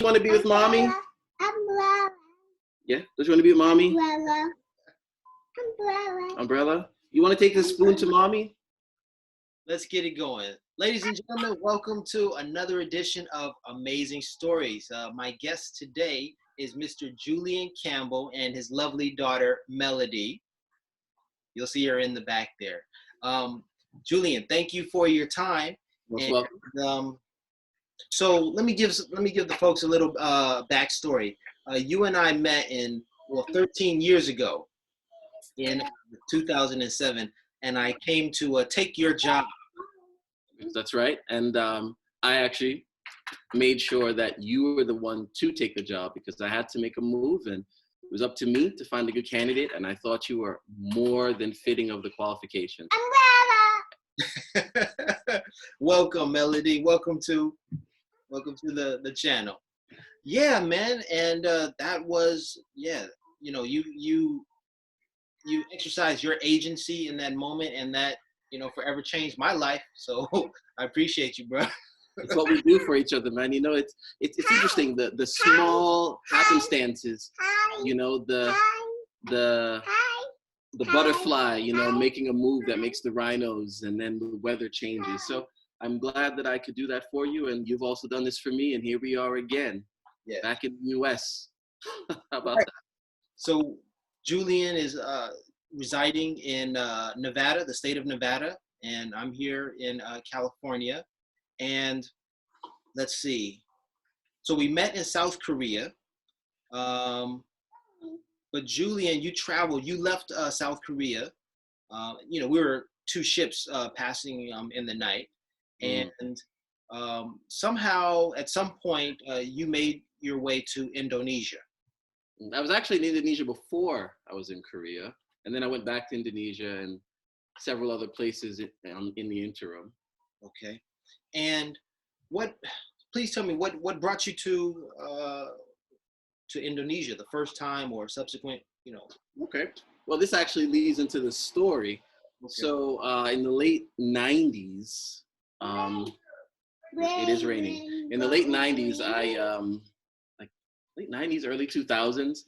you want to be with mommy? Umbrella. Yeah? Don't you want to be with mommy? Umbrella. Umbrella. Umbrella? You want to take the spoon to mommy? Let's get it going. Ladies and gentlemen, welcome to another edition of Amazing Stories. My guest today is Mr. Julian Campbell and his lovely daughter, Melody. You'll see her in the back there. Julian, thank you for your time. Most welcome. So let me give the folks a little backstory. You and I met 13 years ago in 2007, and I came to take your job. That's right. And I actually made sure that you were the one to take the job because I had to make a move, and it was up to me to find a good candidate. And I thought you were more than fitting of the qualifications. Welcome, Melody. Welcome to the channel. Yeah, man. And that was, yeah, you exercised your agency in that moment, and that, forever changed my life. So I appreciate you, bro. It's what we do for each other, man. It's interesting, the small happenstances, the butterfly, making a move that makes the rhinos, and then the weather changes. So I'm glad that I could do that for you, and you've also done this for me, and here we are again, back in the U.S. How about that? So Julian is residing in Nevada, the state of Nevada, and I'm here in California. And let's see. So we met in South Korea. But Julian, you traveled, you left South Korea. We were two ships passing in the night. And somehow, at some point, you made your way to Indonesia. I was actually in Indonesia before I was in Korea. And then I went back to Indonesia and several other places in the interim. Okay. And please tell me, what brought you to Indonesia the first time or subsequent, Okay. Well, this actually leads into the story. Okay. So in the late 90s, it is raining. In the late 90s, late 90s, early 2000s,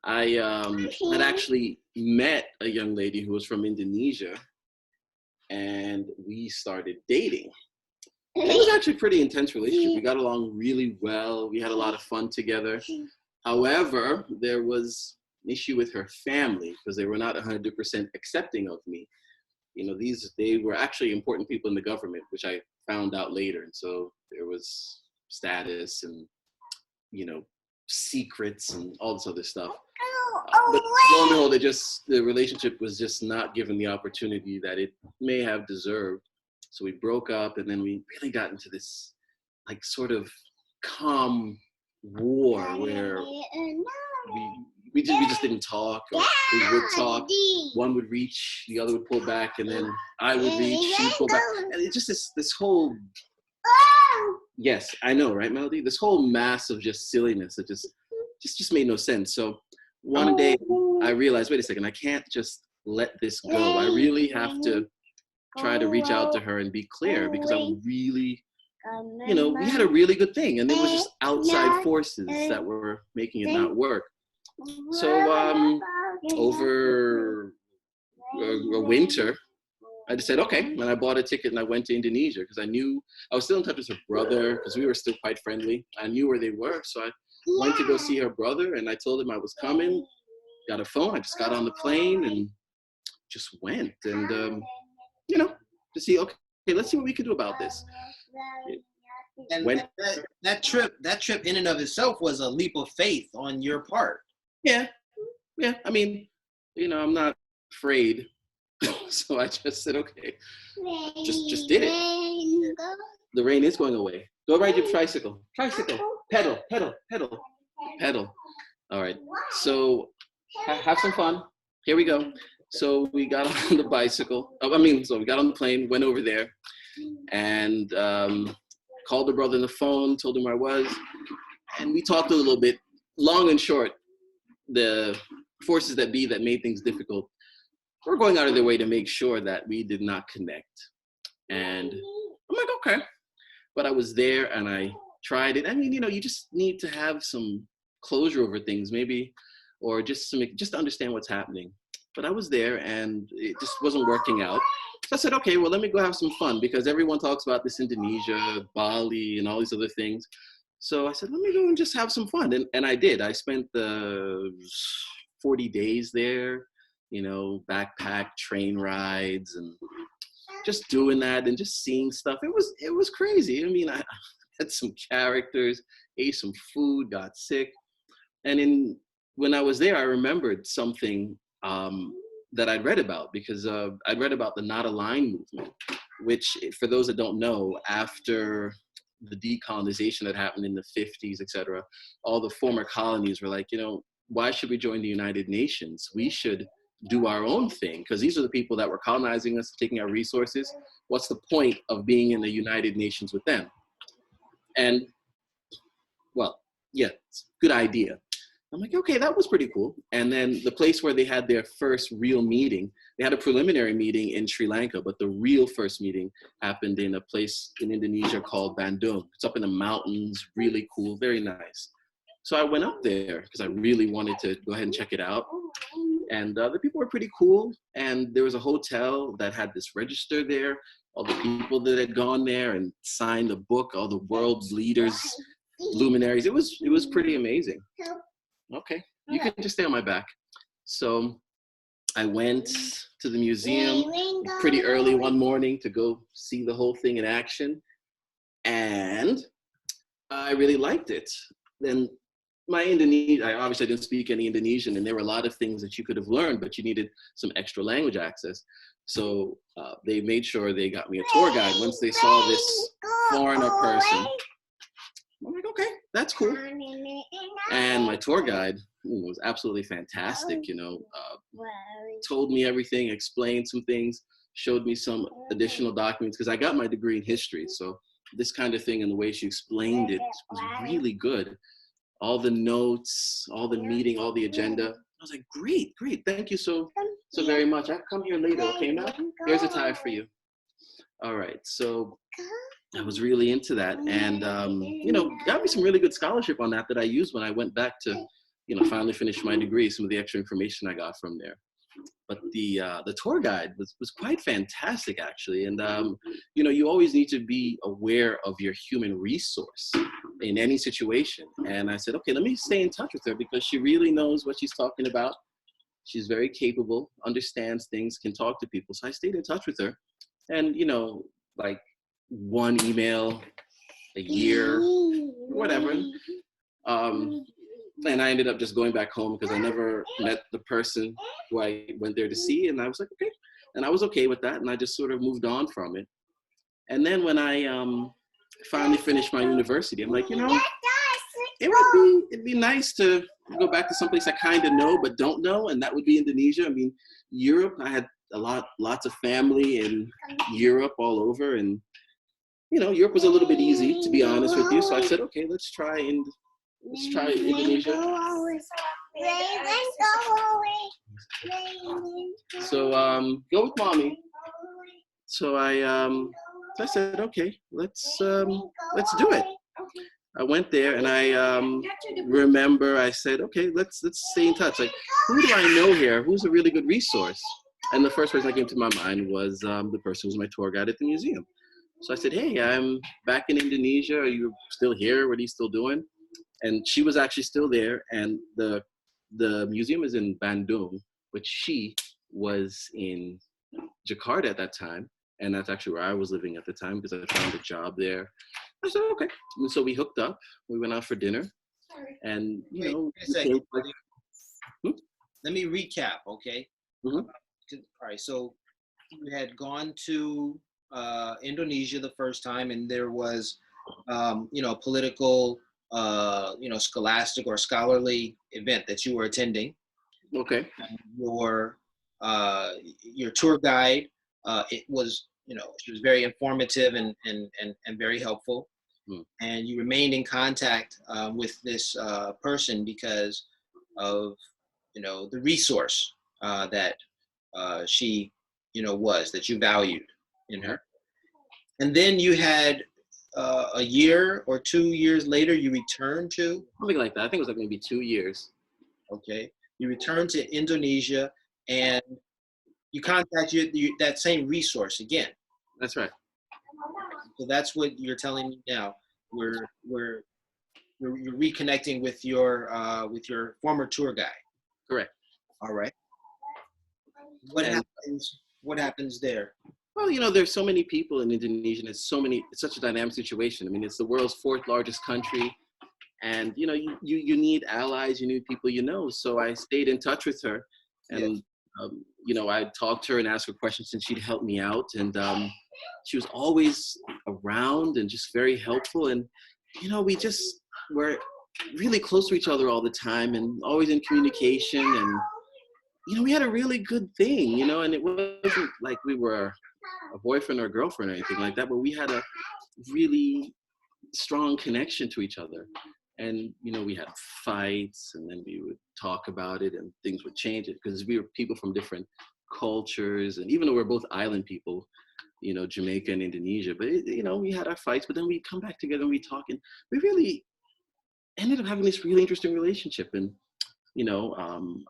I had actually met a young lady who was from Indonesia, and we started dating. It was actually a pretty intense relationship. We got along really well. We had a lot of fun together. However, there was an issue with her family because they were not 100% accepting of me. They were actually important people in the government, which I found out later. And so there was status and, secrets and all this other stuff. But lo and behold, the relationship was just not given the opportunity that it may have deserved. So we broke up, and then we really got into this sort of calm war where we just didn't talk. Or we would talk. One would reach, the other would pull back, and then I would reach, she would pull back. And it's just this whole, yes, I know, right, Melody? This whole mass of just silliness that just made no sense. So one day I realized, wait a second, I can't just let this go. I really have to try to reach out to her and be clear, because I really, we had a really good thing, and it was just outside forces that were making it not work. So over a winter, I just said, okay, and I bought a ticket and I went to Indonesia because I knew I was still in touch with her brother because we were still quite friendly. I knew where they were, so I went to go see her brother, and I told him I was coming, got a phone, I just got on the plane and just went, and to see, okay, let's see what we can do about this. And that trip in and of itself was a leap of faith on your part. Yeah. I mean, I'm not afraid, so I just said, okay, just did it. The rain is going away. Go ride your tricycle, pedal. All right. So have some fun. Here we go. So we got on the bicycle. So we got on the plane, went over there, and called the brother on the phone, told him where I was, and we talked a little bit. Long and short, the forces that be that made things difficult were going out of their way to make sure that we did not connect. And I'm like, okay. But I was there, and I tried it. I mean, you just need to have some closure over things, maybe, or just to understand what's happening. But I was there and it just wasn't working out. So I said, okay, well, let me go have some fun, because everyone talks about this Indonesia, Bali, and all these other things. So I said, let me go and just have some fun. And I did. I spent the 40 days there, backpack, train rides, and just doing that and just seeing stuff. It was crazy. I mean, I had some characters, ate some food, got sick. And when I was there, I remembered something that I'd read about, because I'd read about the Not Aligned movement, which, for those that don't know, after the decolonization that happened in the 50s, et cetera, all the former colonies were like, why should we join the United Nations? We should do our own thing, because these are the people that were colonizing us, taking our resources. What's the point of being in the United Nations with them? And, well, yeah, it's a good idea. I'm like, okay, that was pretty cool. And then the place where they had their first real meeting, they had a preliminary meeting in Sri Lanka, but the real first meeting happened in a place in Indonesia called Bandung. It's up in the mountains, really cool, very nice. So I went up there because I really wanted to go ahead and check it out. And the people were pretty cool. And there was a hotel that had this register there, all the people that had gone there and signed a book, all the world's leaders, luminaries. It was pretty amazing. Okay, you can just stay on my back. So I went to the museum pretty early one morning to go see the whole thing in action. And I really liked it. Then my Indonesian, I obviously didn't speak any Indonesian, and there were a lot of things that you could have learned, but you needed some extra language access. So they made sure they got me a tour guide once they saw this foreigner person. I'm like, okay, that's cool. And my tour guide was absolutely fantastic, told me everything, explained some things, showed me some additional documents, because I got my degree in history. So this kind of thing, and the way she explained it was really good. All the notes, all the meeting, all the agenda. I was like, great, thank you so very much. I'll come here later, okay? Now, here's a tie for you. All right, so I was really into that, and got me some really good scholarship on that I used when I went back to, finally finish my degree. Some of the extra information I got from there. But the tour guide was quite fantastic, actually. And you always need to be aware of your human resource in any situation. And I said, okay, let me stay in touch with her, because she really knows what she's talking about. She's very capable, understands things, can talk to people. So I stayed in touch with her, and like one email a year, whatever. And I ended up just going back home, because I never met the person who I went there to see. And I was like, okay. And I was okay with that. And I just sort of moved on from it. And then when I finally finished my university, I'm like, it'd be nice to go back to someplace I kind of know but don't know. And that would be Indonesia. I mean, Europe, I had lots of family in Europe all over. And Europe was a little bit easy, to be honest with you. So I said, okay, let's try Indonesia. So go with mommy. So I said, okay, let's do it. I went there, and I remember I said, okay, let's stay in touch. Like, who do I know here? Who's a really good resource? And the first person that came to my mind was the person who was my tour guide at the museum. So I said, hey, I'm back in Indonesia. Are you still here? What are you still doing? And she was actually still there. And the museum is in Bandung, but she was in Jakarta at that time. And that's actually where I was living at the time, because I found a job there. I said, okay. And so we hooked up. We went out for dinner. And, let me recap, okay? Mm-hmm. All right, so you had gone to Indonesia the first time, and there was, political, scholastic or scholarly event that you were attending. Okay. And your tour guide, it was, she was very informative and very helpful. And you remained in contact with this person because of, the resource that she, that you valued in her. And then you had a year or 2 years later, you returned to. Something like that. I think it was like maybe 2 years. Okay, you returned to Indonesia, and you contact that same resource again. That's right. So that's what you're telling me now. You're reconnecting with your former tour guide. Correct. All right. What And, happens? What happens there? well, there's so many people in Indonesia. It's such a dynamic situation. I mean, it's the world's fourth largest country. And, you need allies, you need people, So I stayed in touch with her. And, I talked to her and asked her questions, and she'd help me out. And she was always around and just very helpful. And, we just were really close to each other all the time and always in communication. And, we had a really good thing, and it wasn't like we were a boyfriend or a girlfriend or anything like that, but we had a really strong connection to each other. And, we had fights, and then we would talk about it, and things would change it because we were people from different cultures. And even though we're both island people, Jamaica and Indonesia, but, we had our fights, but then we come back together and we talk, and we really ended up having this really interesting relationship. And,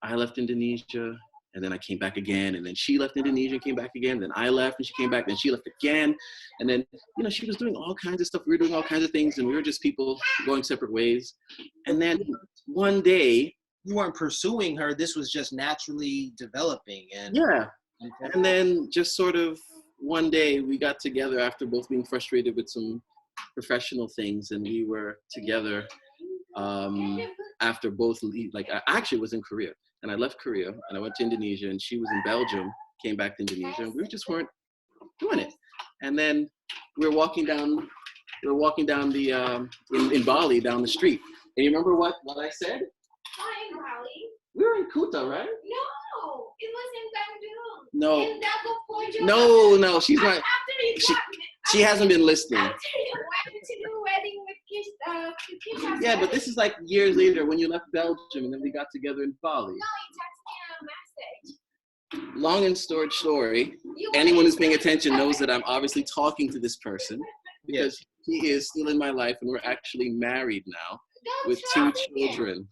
I left Indonesia, and then I came back again, and then she left Indonesia and came back again. Then I left and she came back, then she left again. And then, she was doing all kinds of stuff. We were doing all kinds of things, and we were just people going separate ways. And then one day, you weren't pursuing her. This was just naturally developing. And yeah. And then just sort of one day we got together after both being frustrated with some professional things, and we were together after both I actually was in Korea, and I left Korea and I went to Indonesia, and she was in Belgium, came back to Indonesia, and we just weren't doing it. And then we were walking down the in Bali, down the street. And you remember what I said? Not in Bali. We were in Kuta, right? No, it was in Bandung. No. In Dago Pojo. No, she's not. She hasn't been listening. After you went to the wedding with Kish, Yeah, but this is like years later when you left Belgium, and then we got together in Bali. No, you texted me a message. Long and short story, anyone who's paying attention knows that I'm obviously talking to this person because he is still in my life, and we're actually married now with 2 children.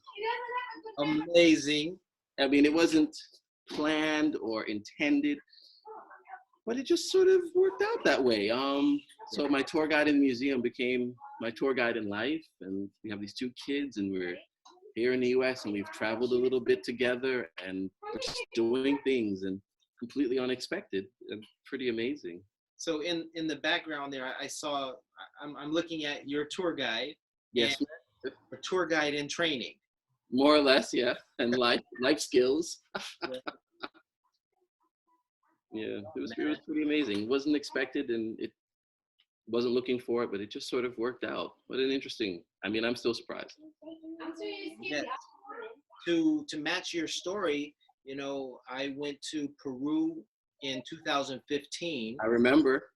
Amazing. I mean, it wasn't planned or intended, but it just sort of worked out that way. So my tour guide in the museum became my tour guide in life, and we have these 2 kids, and we're here in the US, and we've traveled a little bit together, and we're just doing things, and completely unexpected and pretty amazing. So in the background there, I saw, I'm looking at your tour guide. Yes, a tour guide in training. More or less, yeah, and life skills. Yeah, it was pretty amazing. It wasn't expected, and it wasn't looking for it, but it just sort of worked out. What an interesting, I'm still surprised. Yes. To match your story, I went to Peru in 2015. I remember.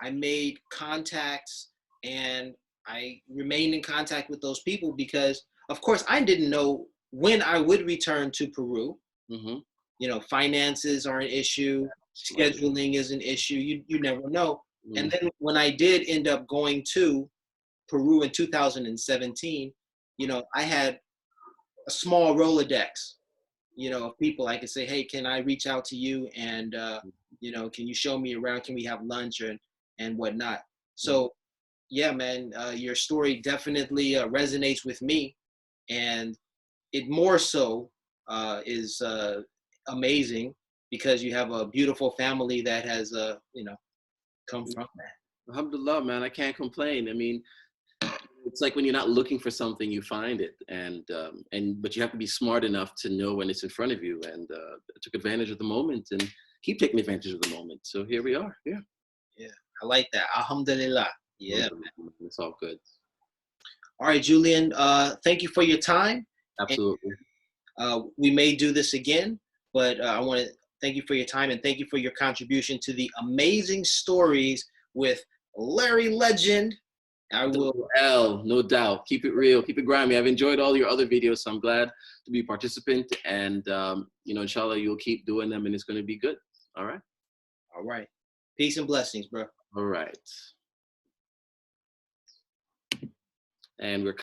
I made contacts, and I remained in contact with those people because, of course, I didn't know when I would return to Peru. Mm-hmm. Finances are an issue. Scheduling is an issue. You never know. Mm-hmm. And then when I did end up going to Peru in 2017, I had a small Rolodex, of people I could say, hey, can I reach out to you? And, can you show me around? Can we have lunch and whatnot? So, yeah, man, your story definitely resonates with me. And it more so is amazing because you have a beautiful family that has, come from that. Alhamdulillah, man, I can't complain. I mean, it's like when you're not looking for something, you find it, but you have to be smart enough to know when it's in front of you. And I took advantage of the moment and keep taking advantage of the moment. So here we are. Yeah. Yeah, I like that. Alhamdulillah. Yeah, it's all good. All right, Julian. Thank you for your time. Absolutely. And, we may do this again, but I want to thank you for your time and thank you for your contribution to the amazing stories with Larry Legend. I will. No doubt. Keep it real. Keep it grimy. I've enjoyed all your other videos, so I'm glad to be a participant. And, inshallah, you'll keep doing them, and it's going to be good. All right? All right. Peace and blessings, bro. All right. and we're